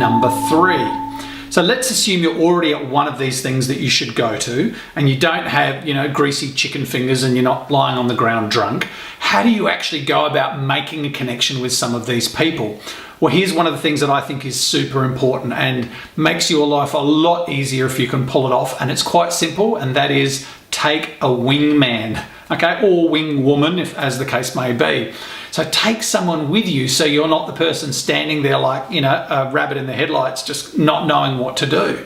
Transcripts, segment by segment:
number 3. So let's assume you're already at one of these things that you should go to, and you don't have, greasy chicken fingers and you're not lying on the ground drunk. How do you actually go about making a connection with some of these people? Well, here's one of the things that I think is super important and makes your life a lot easier if you can pull it off. And it's quite simple, and that is take a wingman, okay, or wingwoman, if as the case may be. So take someone with you so you're not the person standing there like, a rabbit in the headlights, just not knowing what to do.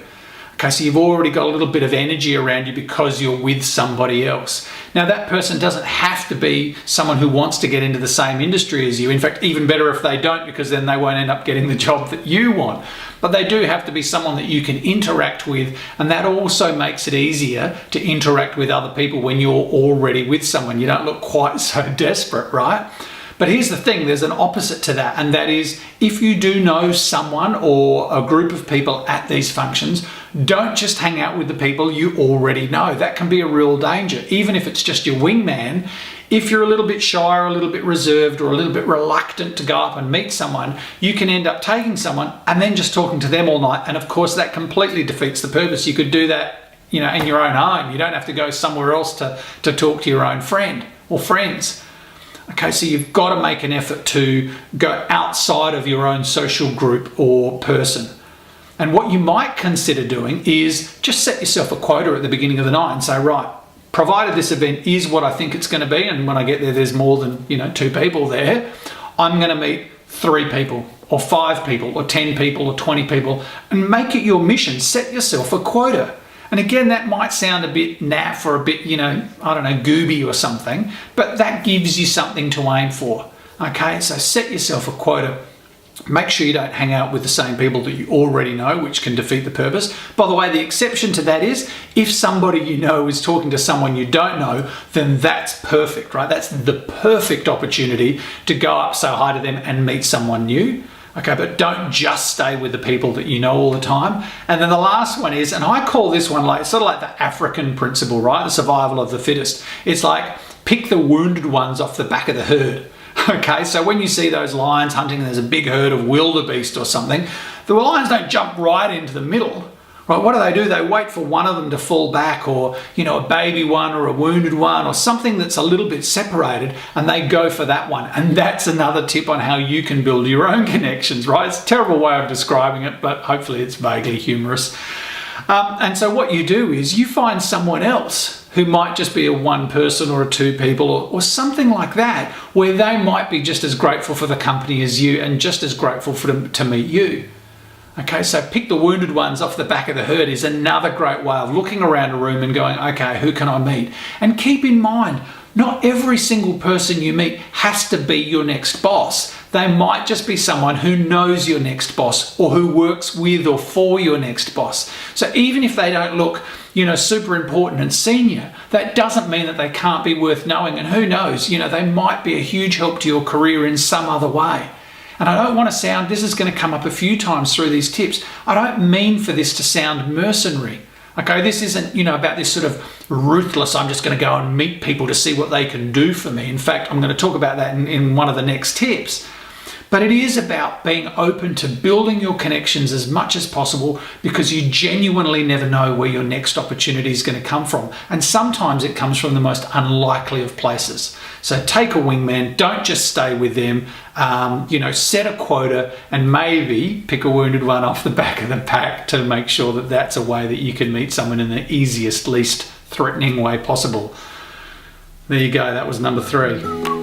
Okay, so you've already got a little bit of energy around you because you're with somebody else. Now, that person doesn't have to be someone who wants to get into the same industry as you. In fact, even better if they don't, because then they won't end up getting the job that you want. But they do have to be someone that you can interact with, and that also makes it easier to interact with other people when you're already with someone. You don't look quite so desperate, right? But here's the thing, there's an opposite to that, and that is if you do know someone or a group of people at these functions, don't just hang out with the people you already know. That can be a real danger, even if it's just your wingman. If you're a little bit shy or a little bit reserved or a little bit reluctant to go up and meet someone, you can end up taking someone and then just talking to them all night. And of course, that completely defeats the purpose. You could do that, in your own home. You don't have to go somewhere else to talk to your own friend or friends. Okay, so you've got to make an effort to go outside of your own social group or person. And what you might consider doing is just set yourself a quota at the beginning of the night and say, right, provided this event is what I think it's going to be, and when I get there, there's more than 2 people there, I'm going to meet 3 people or 5 people or 10 people or 20 people, and make it your mission. Set yourself a quota. And again, that might sound a bit naff or a bit, gooby or something, but that gives you something to aim for. Okay, so set yourself a quota. Make sure you don't hang out with the same people that you already know, which can defeat the purpose. By the way, the exception to that is if somebody you know is talking to someone you don't know, then that's perfect, right? That's the perfect opportunity to go up, say hi to them and meet someone new. Okay, but don't just stay with the people that you know all the time. And then the last one is, and I call this one sort of like the African principle, right? The survival of the fittest. It's like pick the wounded ones off the back of the herd. Okay, so when you see those lions hunting and there's a big herd of wildebeest or something, the lions don't jump right into the middle. Right, what do? They wait for one of them to fall back, or a baby one or a wounded one or something that's a little bit separated, and they go for that one. And that's another tip on how you can build your own connections, right? It's a terrible way of describing it, but hopefully it's vaguely humorous. And so what you do is you find someone else who might just be a 1 person or a 2 people or something like that, where they might be just as grateful for the company as you and just as grateful for them to meet you. Okay, so pick the wounded ones off the back of the herd is another great way of looking around a room and going, okay, who can I meet? And keep in mind, not every single person you meet has to be your next boss. They might just be someone who knows your next boss or who works with or for your next boss. So even if they don't look, super important and senior, that doesn't mean that they can't be worth knowing. And who knows, they might be a huge help to your career in some other way. And I don't want to sound, this is going to come up a few times through these tips, I don't mean for this to sound mercenary. Okay, this isn't, about this sort of ruthless, I'm just going to go and meet people to see what they can do for me. In fact, I'm going to talk about that in one of the next tips. But it is about being open to building your connections as much as possible, because you genuinely never know where your next opportunity is going to come from. And sometimes it comes from the most unlikely of places. So take a wingman, don't just stay with them, set a quota and maybe pick a wounded one off the back of the pack to make sure that that's a way that you can meet someone in the easiest, least threatening way possible. There you go, that was number 3.